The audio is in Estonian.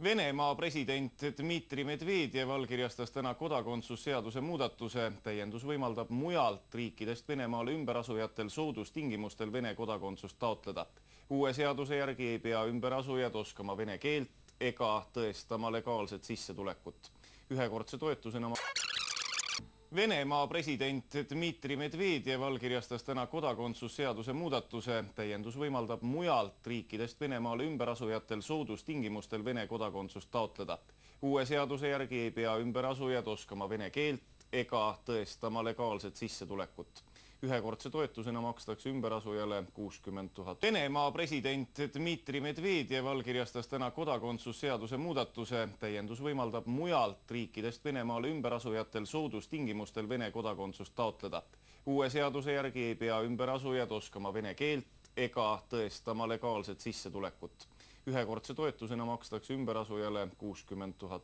Venemaa president Dmitri Medvedev allkirjastas täna kodakondsusseaduse muudatuse. Täiendus võimaldab mujalt riikidest Venemaale ümberasujatel soodustingimustel Vene kodakondsust taotleda. Uue seaduse järgi ei pea ümberasujad oskama vene keelt ega tõestama legaalset sissetulekut. Ühekordse toetusena Venemaa president Dmitri Medvedev allkirjastas täna kodakondsusseaduse muudatuse. Täiendus võimaldab mujalt riikidest Venemaale ümberasujatel soodustingimustel Vene kodakondsust taotleda. Uue seaduse järgi ei pea ümberasujad oskama vene keelt ega tõestama legaalset sissetulekut. Ühekordse toetusena makstakse ümberasujale 60 000. Venemaa president Dmitri Medvedev allkirjastas täna kodakondsusseaduse muudatuse. Täiendus võimaldab mujalt riikidest Venemaale ümberasujatel soodustingimustel Vene kodakondsust taotleda. Uue seaduse järgi ei pea ümberasujad oskama vene keelt ega tõestama legaalset sissetulekut. Ühekordse toetusena makstakse ümberasujale 60 000.